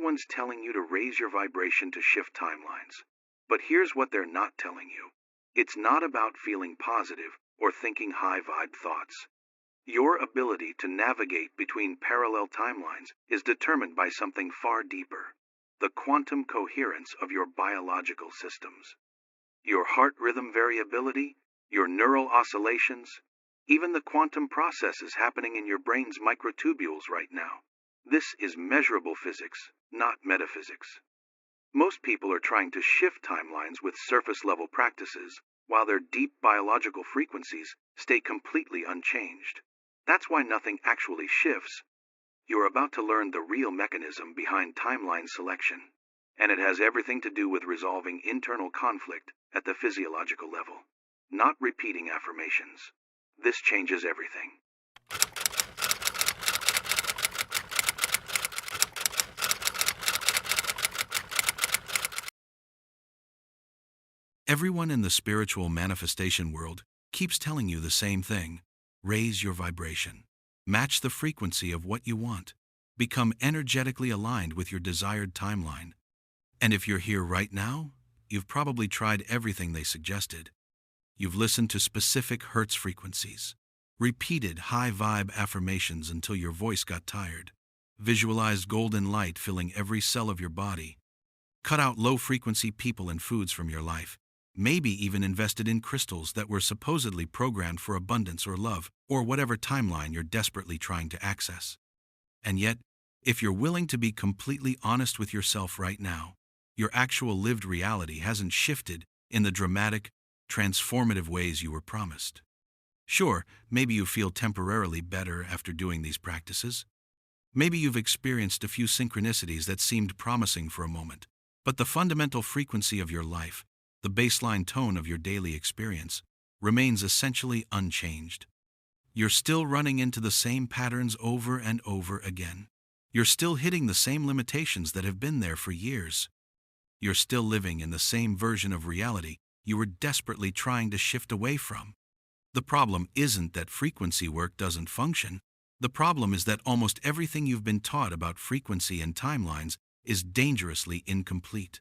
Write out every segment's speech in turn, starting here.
Everyone's telling you to raise your vibration to shift timelines. But here's what they're not telling you. It's not about feeling positive or thinking high vibe thoughts. Your ability to navigate between parallel timelines is determined by something far deeper: the quantum coherence of your biological systems. Your heart rhythm variability, your neural oscillations, even the quantum processes happening in your brain's microtubules right now. This is measurable physics, not metaphysics. Most people are trying to shift timelines with surface-level practices, while their deep biological frequencies stay completely unchanged. That's why nothing actually shifts. You're about to learn the real mechanism behind timeline selection, and it has everything to do with resolving internal conflict at the physiological level, not repeating affirmations. This changes everything. Everyone in the spiritual manifestation world keeps telling you the same thing: raise your vibration. Match the frequency of what you want. Become energetically aligned with your desired timeline. And if you're here right now, you've probably tried everything they suggested. You've listened to specific hertz frequencies, repeated high vibe affirmations until your voice got tired, visualized golden light filling every cell of your body, cut out low frequency people and foods from your life, maybe even invested in crystals that were supposedly programmed for abundance or love, or whatever timeline you're desperately trying to access. And yet, if you're willing to be completely honest with yourself right now, your actual lived reality hasn't shifted in the dramatic, transformative ways you were promised. Sure, maybe you feel temporarily better after doing these practices. Maybe you've experienced a few synchronicities that seemed promising for a moment, but the fundamental frequency of your life, the baseline tone of your daily experience, remains essentially unchanged. You're still running into the same patterns over and over again. You're still hitting the same limitations that have been there for years. You're still living in the same version of reality you were desperately trying to shift away from. The problem isn't that frequency work doesn't function. The problem is that almost everything you've been taught about frequency and timelines is dangerously incomplete.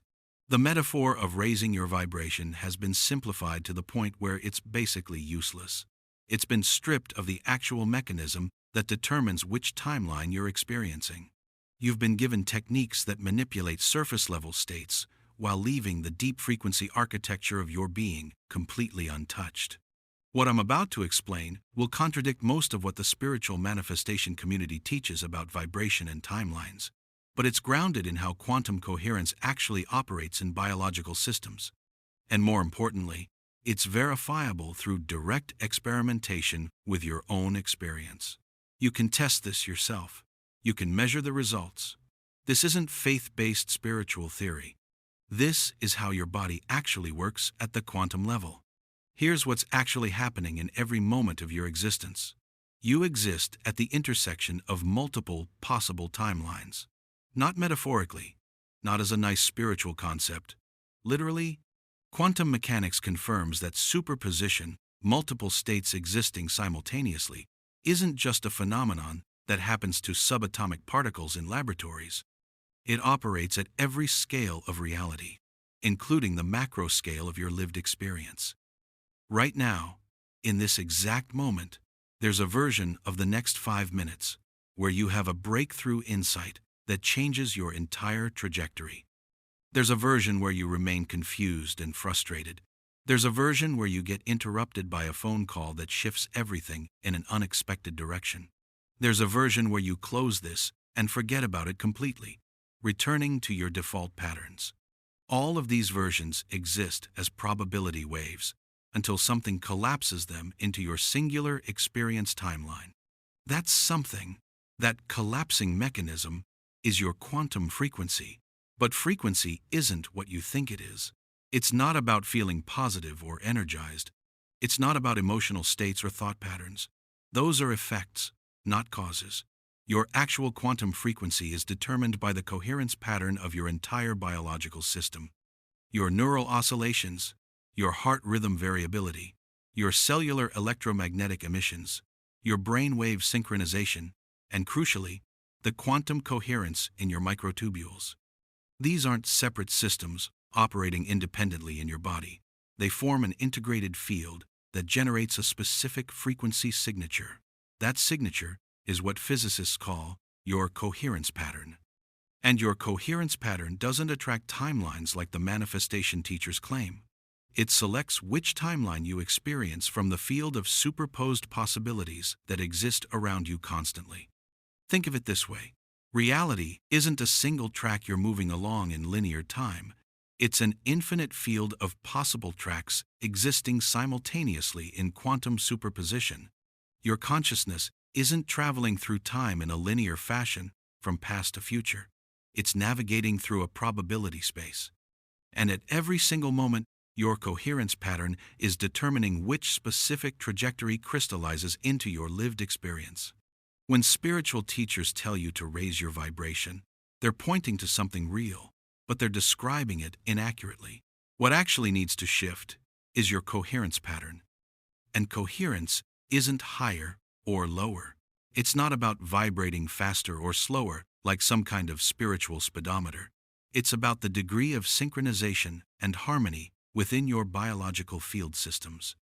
The metaphor of raising your vibration has been simplified to the point where it's basically useless. It's been stripped of the actual mechanism that determines which timeline you're experiencing. You've been given techniques that manipulate surface-level states while leaving the deep frequency architecture of your being completely untouched. What I'm about to explain will contradict most of what the spiritual manifestation community teaches about vibration and timelines, but it's grounded in how quantum coherence actually operates in biological systems. And more importantly, it's verifiable through direct experimentation with your own experience. You can test this yourself. You can measure the results. This isn't faith-based spiritual theory. This is how your body actually works at the quantum level. Here's what's actually happening in every moment of your existence. You exist at the intersection of multiple possible timelines. Not metaphorically, not as a nice spiritual concept. Literally, quantum mechanics confirms that superposition, multiple states existing simultaneously, isn't just a phenomenon that happens to subatomic particles in laboratories. It operates at every scale of reality, including the macro scale of your lived experience. Right now, in this exact moment, there's a version of the next 5 minutes where you have a breakthrough insight that changes your entire trajectory. There's a version where you remain confused and frustrated. There's a version where you get interrupted by a phone call that shifts everything in an unexpected direction. There's a version where you close this and forget about it completely, returning to your default patterns. All of these versions exist as probability waves until something collapses them into your singular experience timeline. That something, that collapsing mechanism, is your quantum frequency. But frequency isn't what you think it is. It's not about feeling positive or energized. It's not about emotional states or thought patterns. Those are effects, not causes. Your actual quantum frequency is determined by the coherence pattern of your entire biological system. Your neural oscillations, your heart rhythm variability, your cellular electromagnetic emissions, your brainwave synchronization, and crucially, the quantum coherence in your microtubules. These aren't separate systems operating independently in your body. They form an integrated field that generates a specific frequency signature. That signature is what physicists call your coherence pattern. And your coherence pattern doesn't attract timelines like the manifestation teachers claim. It selects which timeline you experience from the field of superposed possibilities that exist around you constantly. Think of it this way. Reality isn't a single track you're moving along in linear time. It's an infinite field of possible tracks existing simultaneously in quantum superposition. Your consciousness isn't traveling through time in a linear fashion from past to future. It's navigating through a probability space. And at every single moment, your coherence pattern is determining which specific trajectory crystallizes into your lived experience. When spiritual teachers tell you to raise your vibration, they're pointing to something real, but they're describing it inaccurately. What actually needs to shift is your coherence pattern. And coherence isn't higher or lower. It's not about vibrating faster or slower like some kind of spiritual speedometer. It's about the degree of synchronization and harmony within your biological field systems.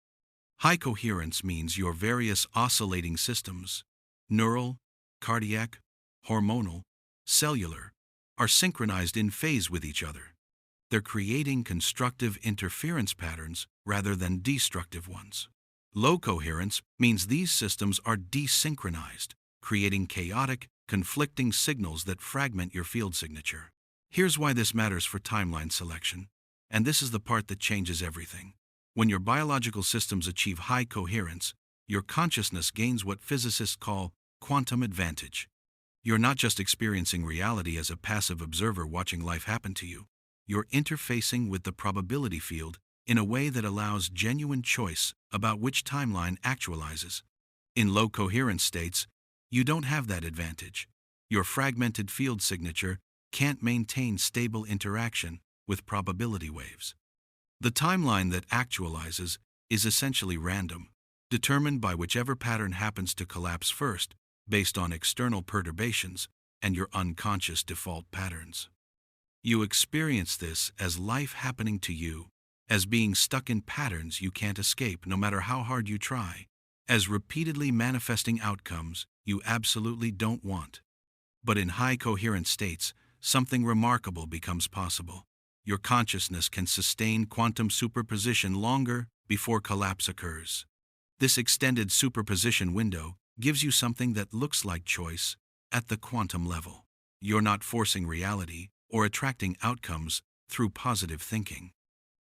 High coherence means your various oscillating systems, neural, cardiac, hormonal, cellular, are synchronized in phase with each other. They're creating constructive interference patterns rather than destructive ones. Low coherence means these systems are desynchronized, creating chaotic, conflicting signals that fragment your field signature. Here's why this matters for timeline selection, and this is the part that changes everything. When your biological systems achieve high coherence, your consciousness gains what physicists call quantum advantage. You're not just experiencing reality as a passive observer watching life happen to you. You're interfacing with the probability field in a way that allows genuine choice about which timeline actualizes. In low coherence states, you don't have that advantage. Your fragmented field signature can't maintain stable interaction with probability waves. The timeline that actualizes is essentially random, determined by whichever pattern happens to collapse first, based on external perturbations and your unconscious default patterns. You experience this as life happening to you, as being stuck in patterns you can't escape no matter how hard you try, as repeatedly manifesting outcomes you absolutely don't want. But in high coherence states, something remarkable becomes possible. Your consciousness can sustain quantum superposition longer before collapse occurs. This extended superposition window gives you something that looks like choice at the quantum level. You're not forcing reality or attracting outcomes through positive thinking.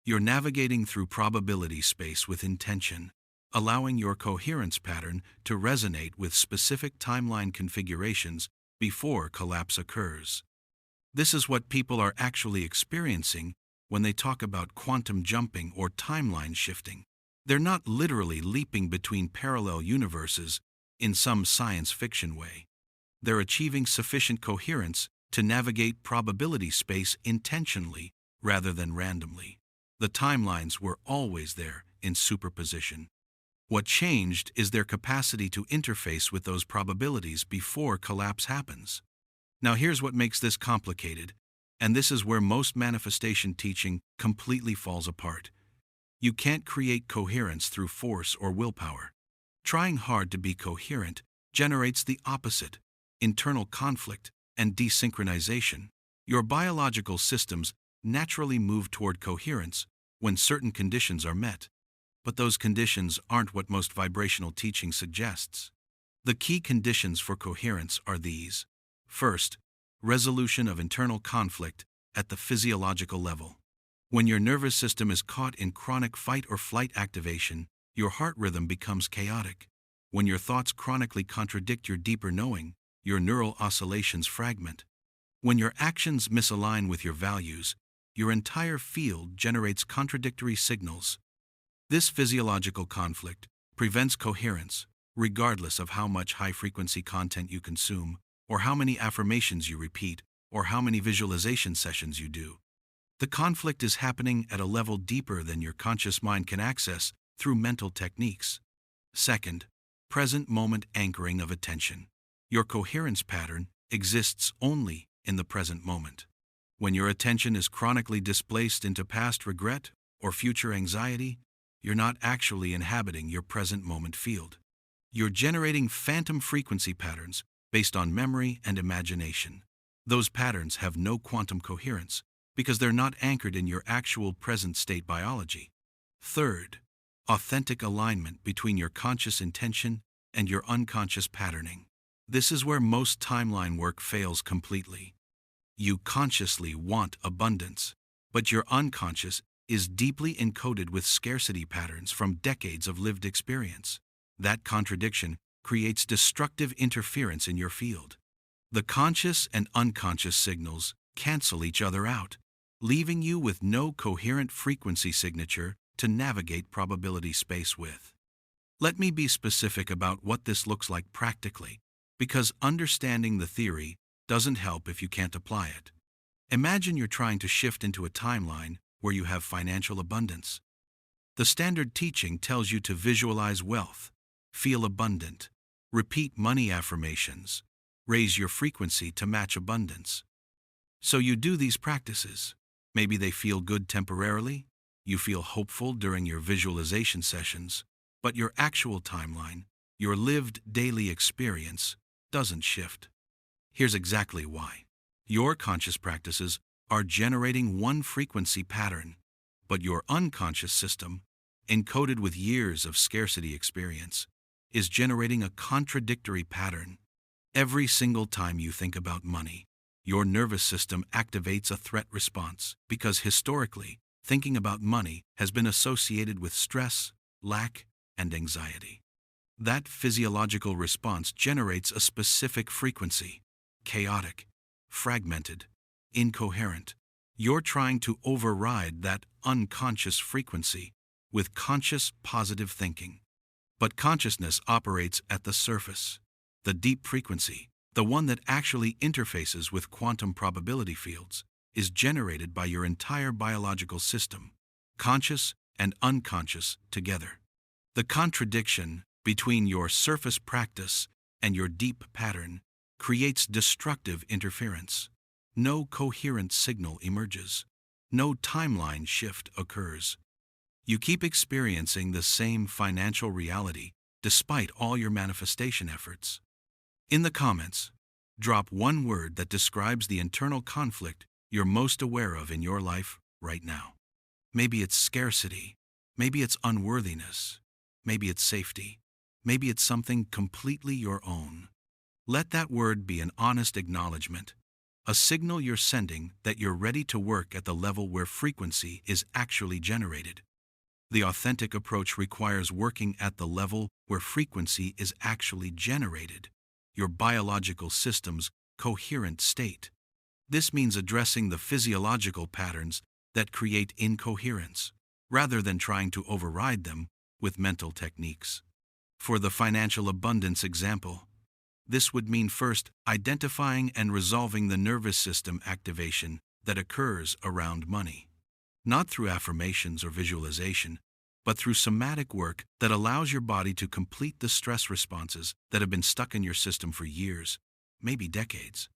You're navigating through probability space with intention, allowing your coherence pattern to resonate with specific timeline configurations before collapse occurs. This is what people are actually experiencing when they talk about quantum jumping or timeline shifting. They're not literally leaping between parallel universes in some science fiction way. They're achieving sufficient coherence to navigate probability space intentionally rather than randomly. The timelines were always there in superposition. What changed is their capacity to interface with those probabilities before collapse happens. Now here's what makes this complicated, and this is where most manifestation teaching completely falls apart. You can't create coherence through force or willpower. Trying hard to be coherent generates the opposite: internal conflict and desynchronization. Your biological systems naturally move toward coherence when certain conditions are met, but those conditions aren't what most vibrational teaching suggests. The key conditions for coherence are these. First, resolution of internal conflict at the physiological level. When your nervous system is caught in chronic fight or flight activation, your heart rhythm becomes chaotic. When your thoughts chronically contradict your deeper knowing, your neural oscillations fragment. When your actions misalign with your values, your entire field generates contradictory signals. This physiological conflict prevents coherence, regardless of how much high-frequency content you consume, or how many affirmations you repeat, or how many visualization sessions you do. The conflict is happening at a level deeper than your conscious mind can access through mental techniques. Second, present moment anchoring of attention. Your coherence pattern exists only in the present moment. When your attention is chronically displaced into past regret or future anxiety, you're not actually inhabiting your present moment field. You're generating phantom frequency patterns based on memory and imagination. Those patterns have no quantum coherence because they're not anchored in your actual present state biology. Third, authentic alignment between your conscious intention and your unconscious patterning. This is where most timeline work fails completely. You consciously want abundance, but your unconscious is deeply encoded with scarcity patterns from decades of lived experience. That contradiction creates destructive interference in your field. The conscious and unconscious signals cancel each other out, leaving you with no coherent frequency signature to navigate probability space with. Let me be specific about what this looks like practically, because understanding the theory doesn't help if you can't apply it. Imagine you're trying to shift into a timeline where you have financial abundance. The standard teaching tells you to visualize wealth, feel abundant, repeat money affirmations, raise your frequency to match abundance. So you do these practices. Maybe they feel good temporarily, you feel hopeful during your visualization sessions, but your actual timeline, your lived daily experience, doesn't shift. Here's exactly why. Your conscious practices are generating one frequency pattern, but your unconscious system, encoded with years of scarcity experience, is generating a contradictory pattern. Every single time you think about money, your nervous system activates a threat response because historically, thinking about money has been associated with stress, lack, and anxiety. That physiological response generates a specific frequency: chaotic, fragmented, incoherent. You're trying to override that unconscious frequency with conscious positive thinking. But consciousness operates at the surface. The deep frequency, the one that actually interfaces with quantum probability fields, is generated by your entire biological system, conscious and unconscious together. The contradiction between your surface practice and your deep pattern creates destructive interference. No coherent signal emerges. No timeline shift occurs. You keep experiencing the same financial reality despite all your manifestation efforts. In the comments, drop one word that describes the internal conflict you're most aware of in your life right now. Maybe it's scarcity, maybe it's unworthiness, maybe it's safety, maybe it's something completely your own. Let that word be an honest acknowledgement, a signal you're sending that you're ready to work at the level where frequency is actually generated. The authentic approach requires working at the level where frequency is actually generated, your biological system's coherent state. This means addressing the physiological patterns that create incoherence, rather than trying to override them with mental techniques. For the financial abundance example, this would mean first identifying and resolving the nervous system activation that occurs around money. Not through affirmations or visualization, but through somatic work that allows your body to complete the stress responses that have been stuck in your system for years, maybe decades.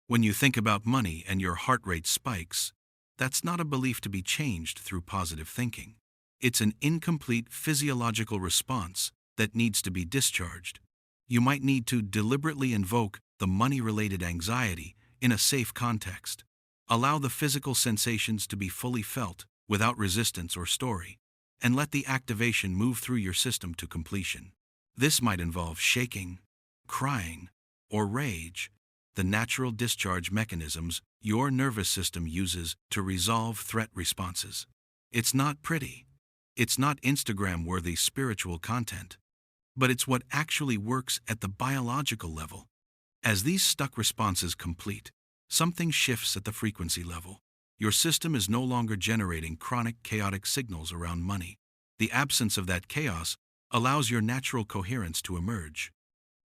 When you think about money and your heart rate spikes, that's not a belief to be changed through positive thinking. It's an incomplete physiological response that needs to be discharged. You might need to deliberately invoke the money-related anxiety in a safe context. Allow the physical sensations to be fully felt without resistance or story, and let the activation move through your system to completion. This might involve shaking, crying, or rage, the natural discharge mechanisms your nervous system uses to resolve threat responses. It's not pretty. It's not Instagram-worthy spiritual content. But it's what actually works at the biological level. As these stuck responses complete, something shifts at the frequency level. Your system is no longer generating chronic chaotic signals around money. The absence of that chaos allows your natural coherence to emerge.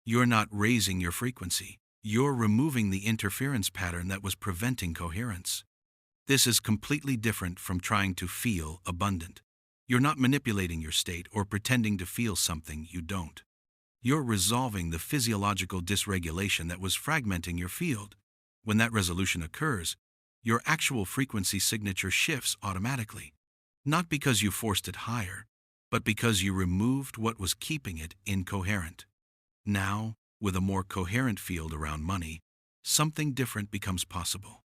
You're not raising your frequency. You're removing the interference pattern that was preventing coherence. This is completely different from trying to feel abundant. You're not manipulating your state or pretending to feel something you don't. You're resolving the physiological dysregulation that was fragmenting your field. When that resolution occurs, your actual frequency signature shifts automatically. Not because you forced it higher, but because you removed what was keeping it incoherent. Now, with a more coherent field around money, something different becomes possible.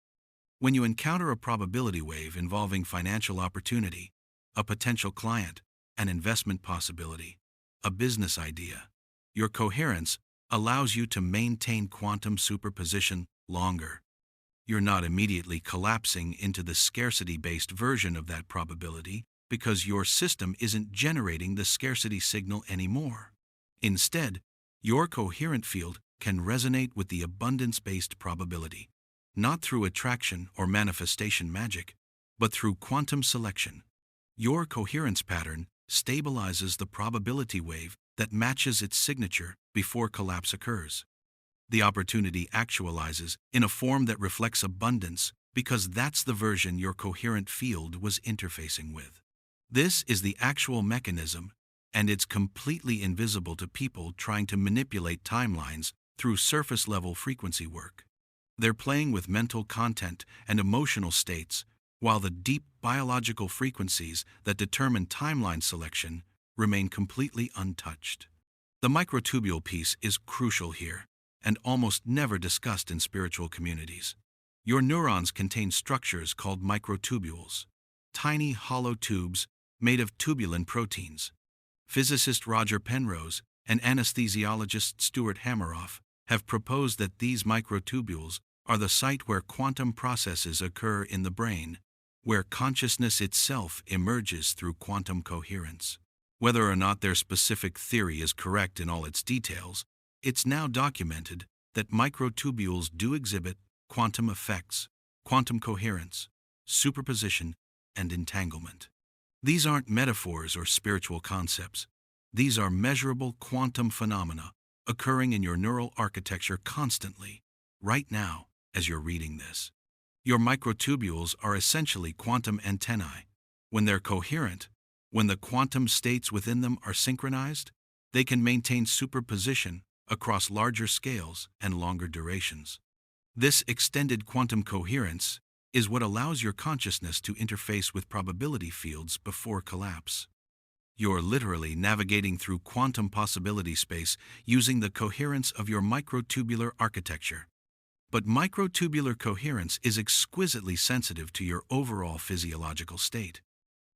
When you encounter a probability wave involving financial opportunity, a potential client, an investment possibility, a business idea, your coherence allows you to maintain quantum superposition longer. You're not immediately collapsing into the scarcity-based version of that probability because your system isn't generating the scarcity signal anymore. Instead, your coherent field can resonate with the abundance-based probability, not through attraction or manifestation magic, but through quantum selection. Your coherence pattern stabilizes the probability wave that matches its signature before collapse occurs. The opportunity actualizes in a form that reflects abundance because that's the version your coherent field was interfacing with. This is the actual mechanism, and it's completely invisible to people trying to manipulate timelines through surface-level frequency work. They're playing with mental content and emotional states, while the deep biological frequencies that determine timeline selection remain completely untouched. The microtubule piece is crucial here, and almost never discussed in spiritual communities. Your neurons contain structures called microtubules, tiny hollow tubes made of tubulin proteins. Physicist Roger Penrose and anesthesiologist Stuart Hameroff have proposed that these microtubules are the site where quantum processes occur in the brain, where consciousness itself emerges through quantum coherence. Whether or not their specific theory is correct in all its details, it's now documented that microtubules do exhibit quantum effects, quantum coherence, superposition, and entanglement. These aren't metaphors or spiritual concepts. These are measurable quantum phenomena occurring in your neural architecture constantly, right now, as you're reading this. Your microtubules are essentially quantum antennae. When they're coherent, when the quantum states within them are synchronized, they can maintain superposition across larger scales and longer durations. This extended quantum coherence is what allows your consciousness to interface with probability fields before collapse. You're literally navigating through quantum possibility space using the coherence of your microtubular architecture. But microtubular coherence is exquisitely sensitive to your overall physiological state.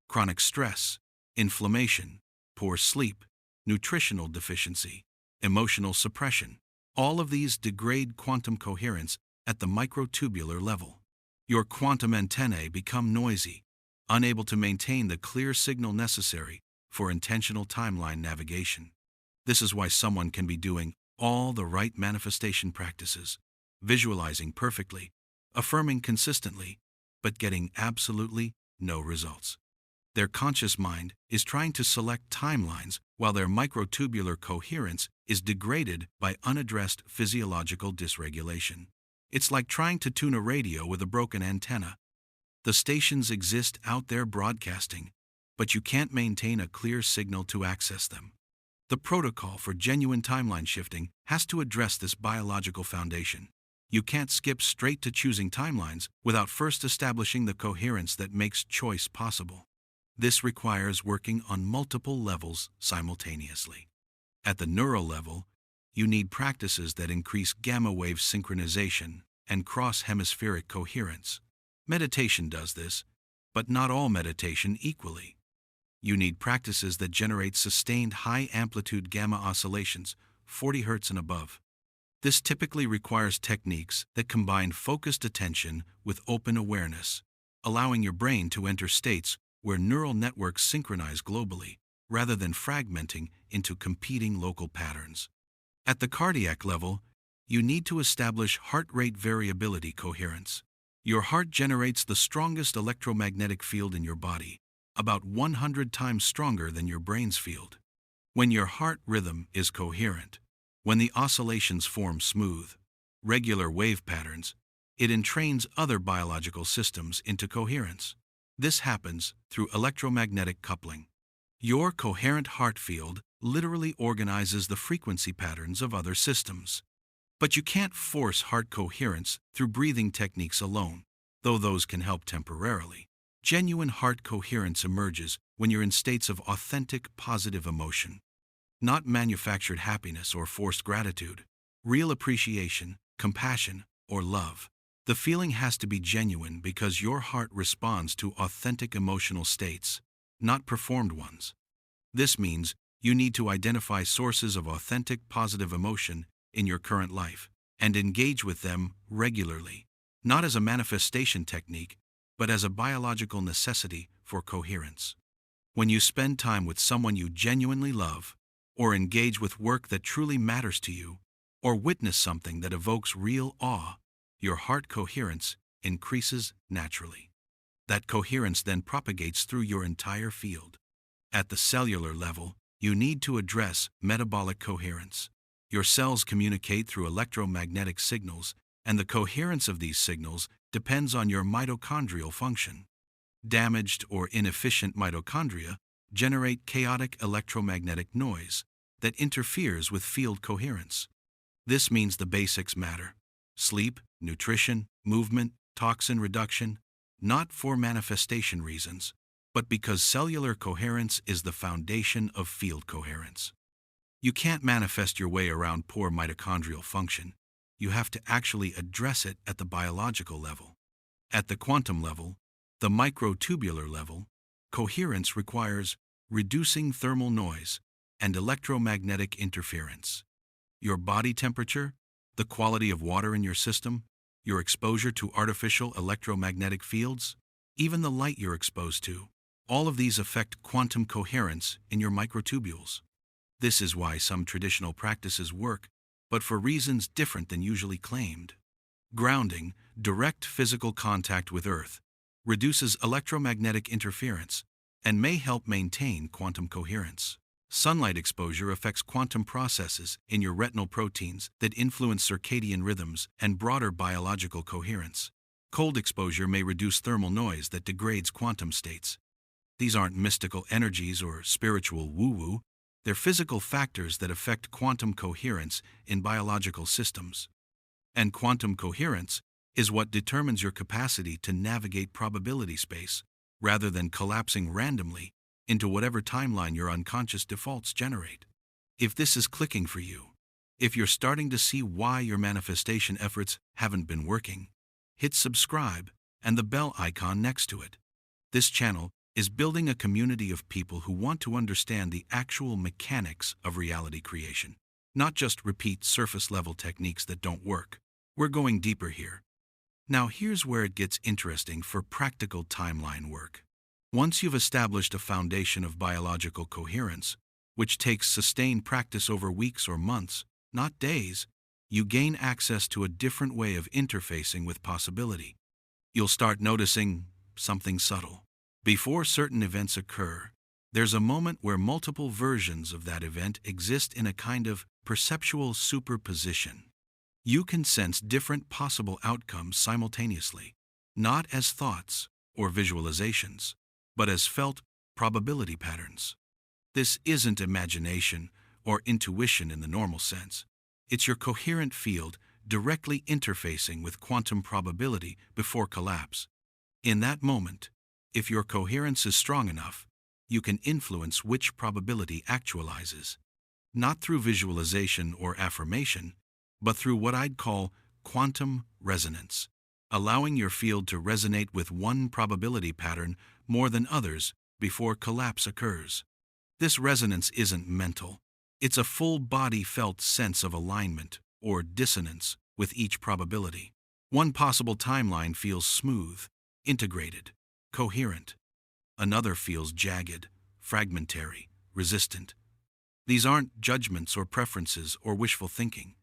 Chronic stress, inflammation, poor sleep, nutritional deficiency, emotional suppression, all of these degrade quantum coherence at the microtubular level. Your quantum antennae become noisy, unable to maintain the clear signal necessary for intentional timeline navigation. This is why someone can be doing all the right manifestation practices, visualizing perfectly, affirming consistently, but getting absolutely no results. Their conscious mind is trying to select timelines while their microtubular coherence is degraded by unaddressed physiological dysregulation. It's like trying to tune a radio with a broken antenna. The stations exist out there broadcasting, but you can't maintain a clear signal to access them. The protocol for genuine timeline shifting has to address this biological foundation. You can't skip straight to choosing timelines without first establishing the coherence that makes choice possible. This requires working on multiple levels simultaneously. At the neural level, you need practices that increase gamma wave synchronization and cross-hemispheric coherence. Meditation does this, but not all meditation equally. You need practices that generate sustained high-amplitude gamma oscillations, 40 Hz and above. This typically requires techniques that combine focused attention with open awareness, allowing your brain to enter states where neural networks synchronize globally, rather than fragmenting into competing local patterns. At the cardiac level, you need to establish heart rate variability coherence. Your heart generates the strongest electromagnetic field in your body, about 100 times stronger than your brain's field. When your heart rhythm is coherent, when the oscillations form smooth, regular wave patterns, it entrains other biological systems into coherence. This happens through electromagnetic coupling. Your coherent heart field literally organizes the frequency patterns of other systems. But you can't force heart coherence through breathing techniques alone, though those can help temporarily. Genuine heart coherence emerges when you're in states of authentic, positive emotion, not manufactured happiness or forced gratitude, real appreciation, compassion, or love. The feeling has to be genuine because your heart responds to authentic emotional states, not performed ones. This means you need to identify sources of authentic, positive emotion in your current life and engage with them regularly, not as a manifestation technique, but as a biological necessity for coherence. When you spend time with someone you genuinely love, or engage with work that truly matters to you, or witness something that evokes real awe, your heart coherence increases naturally. That coherence then propagates through your entire field. At the cellular level, you need to address metabolic coherence. Your cells communicate through electromagnetic signals, and the coherence of these signals depends on your mitochondrial function. Damaged or inefficient mitochondria generate chaotic electromagnetic noise that interferes with field coherence. This means the basics matter: sleep, nutrition, movement, toxin reduction, not for manifestation reasons, but because cellular coherence is the foundation of field coherence. You can't manifest your way around poor mitochondrial function. You have to actually address it at the biological level. At the quantum level, the microtubular level, coherence requires reducing thermal noise and electromagnetic interference. Your body temperature, the quality of water in your system, your exposure to artificial electromagnetic fields, even the light you're exposed to, all of these affect quantum coherence in your microtubules. This is why some traditional practices work, but for reasons different than usually claimed. Grounding, direct physical contact with Earth, reduces electromagnetic interference and may help maintain quantum coherence. Sunlight exposure affects quantum processes in your retinal proteins that influence circadian rhythms and broader biological coherence. Cold exposure may reduce thermal noise that degrades quantum states. These aren't mystical energies or spiritual woo-woo. They're physical factors that affect quantum coherence in biological systems. And quantum coherence is what determines your capacity to navigate probability space, rather than collapsing randomly into whatever timeline your unconscious defaults generate. If this is clicking for you, if you're starting to see why your manifestation efforts haven't been working, hit subscribe and the bell icon next to it. This channel is building a community of people who want to understand the actual mechanics of reality creation, not just repeat surface-level techniques that don't work. We're going deeper here. Now here's where it gets interesting for practical timeline work. Once you've established a foundation of biological coherence, which takes sustained practice over weeks or months, not days, you gain access to a different way of interfacing with possibility. You'll start noticing something subtle. Before certain events occur, there's a moment where multiple versions of that event exist in a kind of perceptual superposition. You can sense different possible outcomes simultaneously, not as thoughts or visualizations, but as felt probability patterns. This isn't imagination or intuition in the normal sense. It's your coherent field directly interfacing with quantum probability before collapse. In that moment, if your coherence is strong enough, you can influence which probability actualizes, not through visualization or affirmation, but through what I'd call quantum resonance, allowing your field to resonate with one probability pattern more than others before collapse occurs. This resonance isn't mental. It's a full-body felt sense of alignment or dissonance with each probability. One possible timeline feels smooth, integrated, coherent. Another feels jagged, fragmentary, resistant. These aren't judgments or preferences or wishful thinking.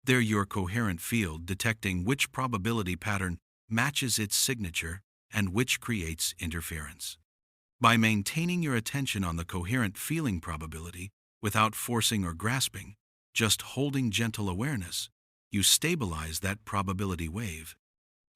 They're your coherent field detecting which probability pattern matches its signature and which creates interference. By maintaining your attention on the coherent feeling probability without forcing or grasping, just holding gentle awareness, you stabilize that probability wave.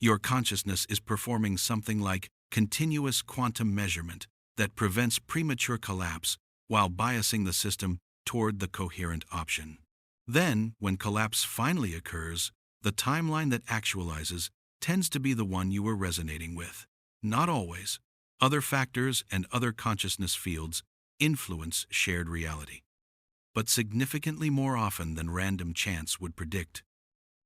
Your consciousness is performing something like continuous quantum measurement that prevents premature collapse while biasing the system toward the coherent option. Then, when collapse finally occurs, the timeline that actualizes tends to be the one you were resonating with. Not always. Other factors and other consciousness fields influence shared reality, but significantly more often than random chance would predict.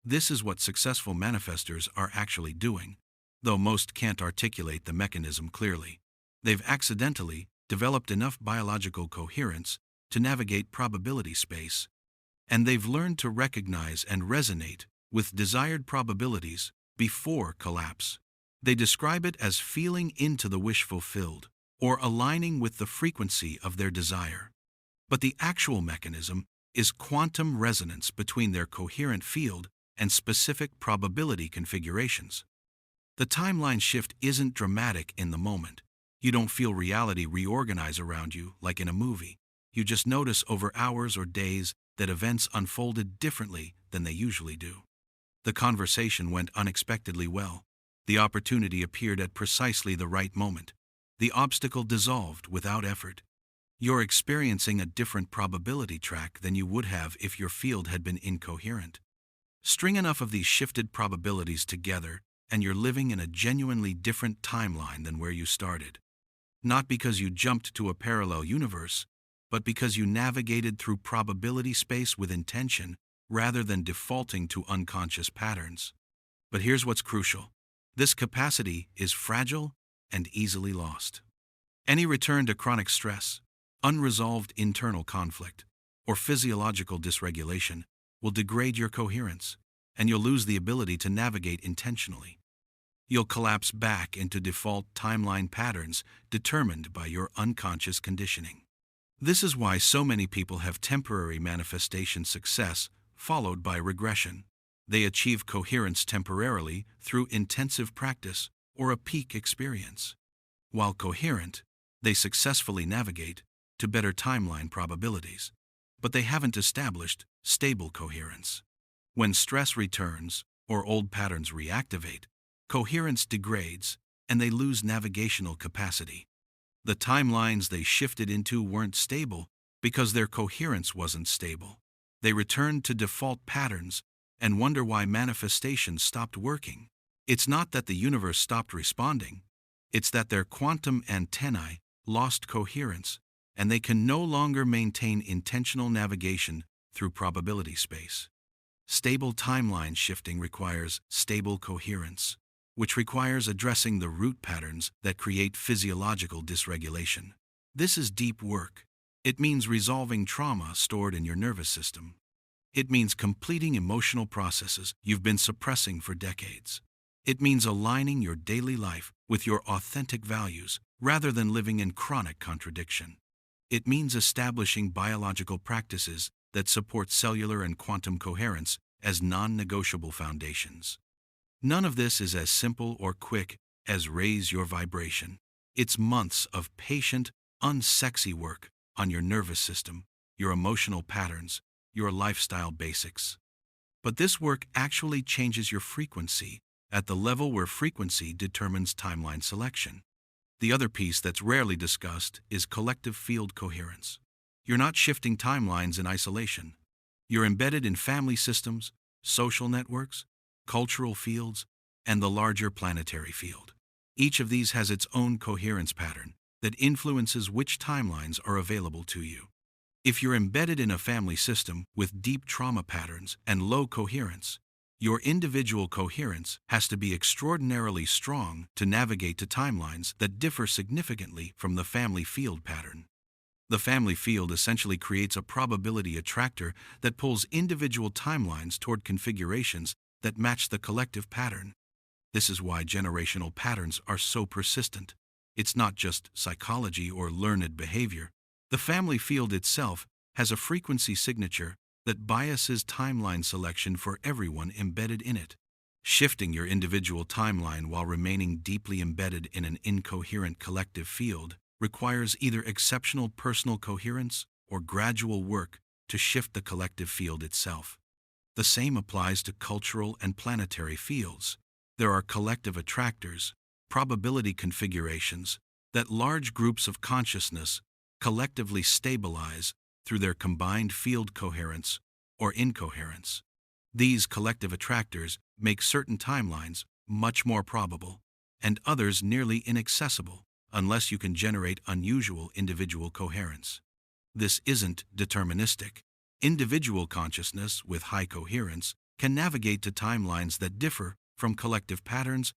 This is what successful manifestors are actually doing, though most can't articulate the mechanism clearly. They've accidentally developed enough biological coherence to navigate probability space, and they've learned to recognize and resonate with desired probabilities before collapse. They describe it as feeling into the wish fulfilled, or aligning with the frequency of their desire. But the actual mechanism is quantum resonance between their coherent field and specific probability configurations. The timeline shift isn't dramatic in the moment. You don't feel reality reorganize around you like in a movie. You just notice over hours or days that events unfolded differently than they usually do. The conversation went unexpectedly well. The opportunity appeared at precisely the right moment. The obstacle dissolved without effort. You're experiencing a different probability track than you would have if your field had been incoherent. String enough of these shifted probabilities together, and you're living in a genuinely different timeline than where you started. Not because you jumped to a parallel universe, but because you navigated through probability space with intention rather than defaulting to unconscious patterns. But here's what's crucial. This capacity is fragile and easily lost. Any return to chronic stress, unresolved internal conflict, or physiological dysregulation will degrade your coherence, and you'll lose the ability to navigate intentionally. You'll collapse back into default timeline patterns determined by your unconscious conditioning. This is why so many people have temporary manifestation success followed by regression. They achieve coherence temporarily through intensive practice or a peak experience. While coherent, they successfully navigate to better timeline probabilities, but they haven't established stable coherence. When stress returns or old patterns reactivate, coherence degrades and they lose navigational capacity. The timelines they shifted into weren't stable because their coherence wasn't stable. They returned to default patterns and wonder why manifestations stopped working. It's not that the universe stopped responding, it's that their quantum antennae lost coherence, and they can no longer maintain intentional navigation through probability space. Stable timeline shifting requires stable coherence, which requires addressing the root patterns that create physiological dysregulation. This is deep work. It means resolving trauma stored in your nervous system. It means completing emotional processes you've been suppressing for decades. It means aligning your daily life with your authentic values rather than living in chronic contradiction. It means establishing biological practices that support cellular and quantum coherence as non-negotiable foundations. None of this is as simple or quick as raise your vibration. It's months of patient, unsexy work on your nervous system, your emotional patterns, your lifestyle basics. But this work actually changes your frequency at the level where frequency determines timeline selection. The other piece that's rarely discussed is collective field coherence. You're not shifting timelines in isolation. You're embedded in family systems, social networks, cultural fields, and the larger planetary field. Each of these has its own coherence pattern that influences which timelines are available to you. If you're embedded in a family system with deep trauma patterns and low coherence, your individual coherence has to be extraordinarily strong to navigate to timelines that differ significantly from the family field pattern. The family field essentially creates a probability attractor that pulls individual timelines toward configurations that match the collective pattern. This is why generational patterns are so persistent. It's not just psychology or learned behavior. The family field itself has a frequency signature that biases timeline selection for everyone embedded in it. Shifting your individual timeline while remaining deeply embedded in an incoherent collective field requires either exceptional personal coherence or gradual work to shift the collective field itself. The same applies to cultural and planetary fields. There are collective attractors, probability configurations, that large groups of consciousness collectively stabilize through their combined field coherence or incoherence. These collective attractors make certain timelines much more probable, and others nearly inaccessible, unless you can generate unusual individual coherence. This isn't deterministic. Individual consciousness with high coherence can navigate to timelines that differ from collective patterns,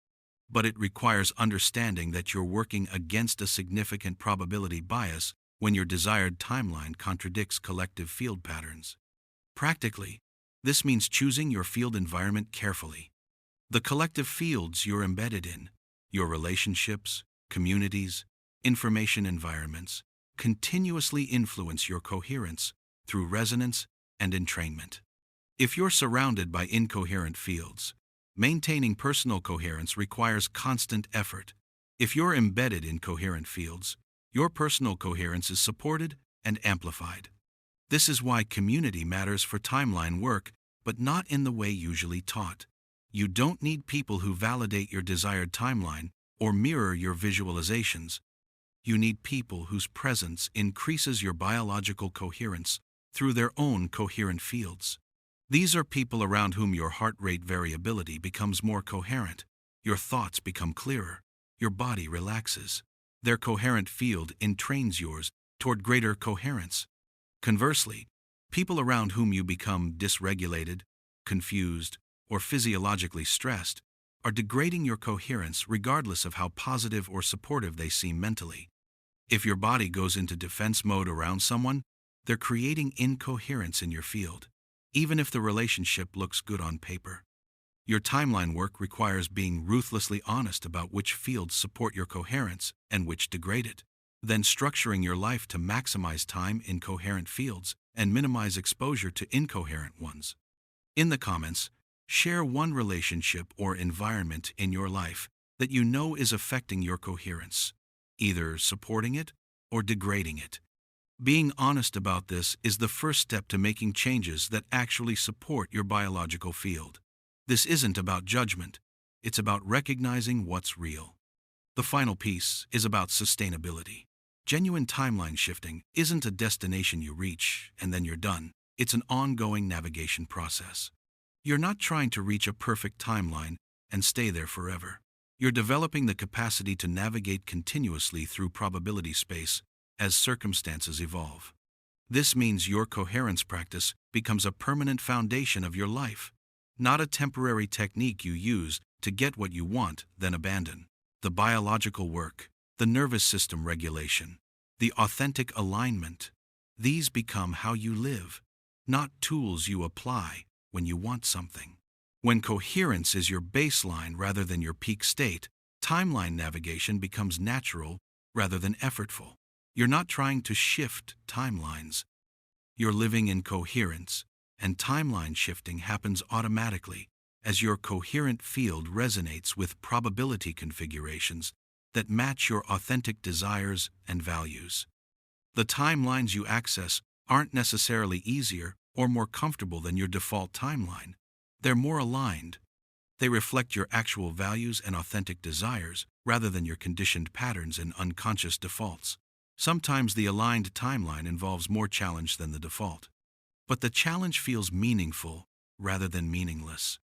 but it requires understanding that you're working against a significant probability bias when your desired timeline contradicts collective field patterns. Practically, this means choosing your field environment carefully. The collective fields you're embedded in, your relationships, communities, information environments, continuously influence your coherence through resonance and entrainment. If you're surrounded by incoherent fields, maintaining personal coherence requires constant effort. If you're embedded in coherent fields, your personal coherence is supported and amplified. This is why community matters for timeline work, but not in the way usually taught. You don't need people who validate your desired timeline or mirror your visualizations. You need people whose presence increases your biological coherence through their own coherent fields. These are people around whom your heart rate variability becomes more coherent, your thoughts become clearer, your body relaxes. Their coherent field entrains yours toward greater coherence. Conversely, people around whom you become dysregulated, confused, or physiologically stressed are degrading your coherence regardless of how positive or supportive they seem mentally. If your body goes into defense mode around someone, they're creating incoherence in your field, even if the relationship looks good on paper. Your timeline work requires being ruthlessly honest about which fields support your coherence and which degrade it, then structuring your life to maximize time in coherent fields and minimize exposure to incoherent ones. In the comments, share one relationship or environment in your life that you know is affecting your coherence, either supporting it or degrading it. Being honest about this is the first step to making changes that actually support your biological field. This isn't about judgment, it's about recognizing what's real. The final piece is about sustainability. Genuine timeline shifting isn't a destination you reach and then you're done. It's an ongoing navigation process. You're not trying to reach a perfect timeline and stay there forever. You're developing the capacity to navigate continuously through probability space as circumstances evolve. This means your coherence practice becomes a permanent foundation of your life, not a temporary technique you use to get what you want, then abandon. The biological work, the nervous system regulation, the authentic alignment, these become how you live, not tools you apply when you want something. When coherence is your baseline rather than your peak state, timeline navigation becomes natural rather than effortful. You're not trying to shift timelines. You're living in coherence, and timeline shifting happens automatically as your coherent field resonates with probability configurations that match your authentic desires and values. The timelines you access aren't necessarily easier or more comfortable than your default timeline. They're more aligned. They reflect your actual values and authentic desires rather than your conditioned patterns and unconscious defaults. Sometimes the aligned timeline involves more challenge than the default, but the challenge feels meaningful rather than meaningless.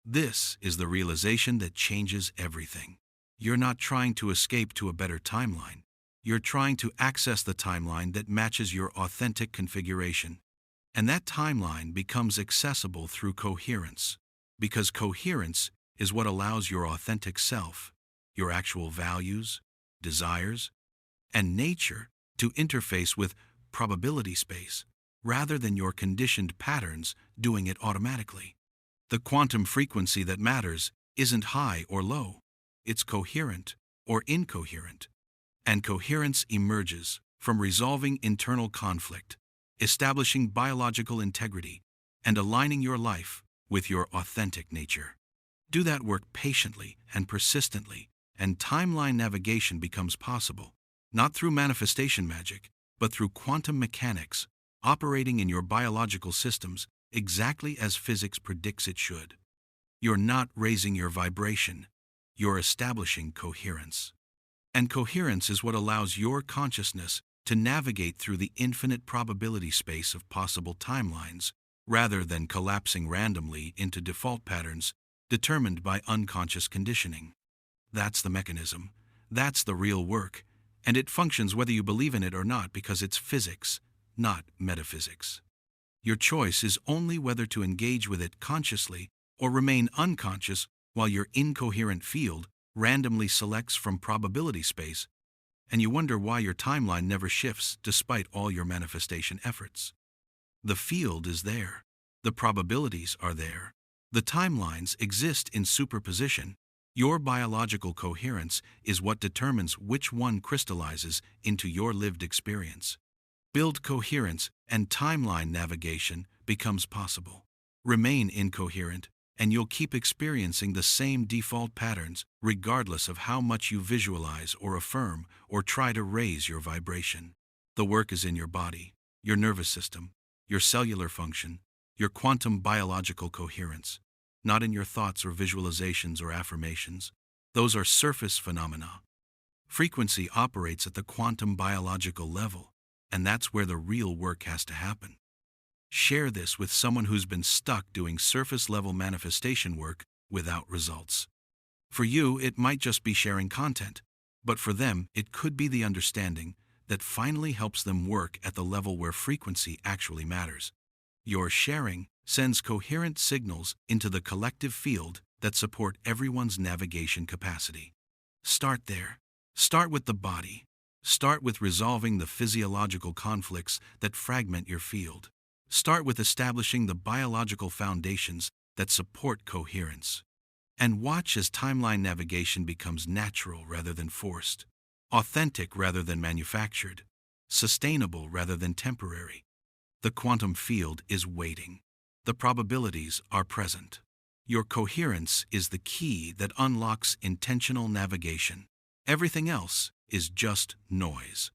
This is the realization that changes everything. You're not trying to escape to a better timeline. You're trying to access the timeline that matches your authentic configuration. And that timeline becomes accessible through coherence, because coherence is what allows your authentic self, your actual values, desires, and nature to interface with probability space, rather than your conditioned patterns doing it automatically. The quantum frequency that matters isn't high or low, it's coherent or incoherent. And coherence emerges from resolving internal conflict, establishing biological integrity, and aligning your life with your authentic nature. Do that work patiently and persistently, and timeline navigation becomes possible, not through manifestation magic, but through quantum mechanics, operating in your biological systems exactly as physics predicts it should. You're not raising your vibration, you're establishing coherence. And coherence is what allows your consciousness to navigate through the infinite probability space of possible timelines, rather than collapsing randomly into default patterns determined by unconscious conditioning. That's the mechanism. That's the real work, and it functions whether you believe in it or not because it's physics, not metaphysics. Your choice is only whether to engage with it consciously or remain unconscious while your incoherent field randomly selects from probability space, and you wonder why your timeline never shifts despite all your manifestation efforts. The field is there. The probabilities are there. The timelines exist in superposition. Your biological coherence is what determines which one crystallizes into your lived experience. Build coherence, and timeline navigation becomes possible. Remain incoherent, and you'll keep experiencing the same default patterns regardless of how much you visualize or affirm or try to raise your vibration. The work is in your body, your nervous system, your cellular function, your quantum biological coherence, not in your thoughts or visualizations or affirmations. Those are surface phenomena. Frequency operates at the quantum biological level, and that's where the real work has to happen. Share this with someone who's been stuck doing surface-level manifestation work without results. For you, it might just be sharing content, but for them, it could be the understanding that finally helps them work at the level where frequency actually matters. Your sharing sends coherent signals into the collective field that support everyone's navigation capacity. Start there. Start with the body. Start with resolving the physiological conflicts that fragment your field. Start with establishing the biological foundations that support coherence. And watch as timeline navigation becomes natural rather than forced, authentic rather than manufactured, sustainable rather than temporary. The quantum field is waiting. The probabilities are present. Your coherence is the key that unlocks intentional navigation. Everything else is just noise.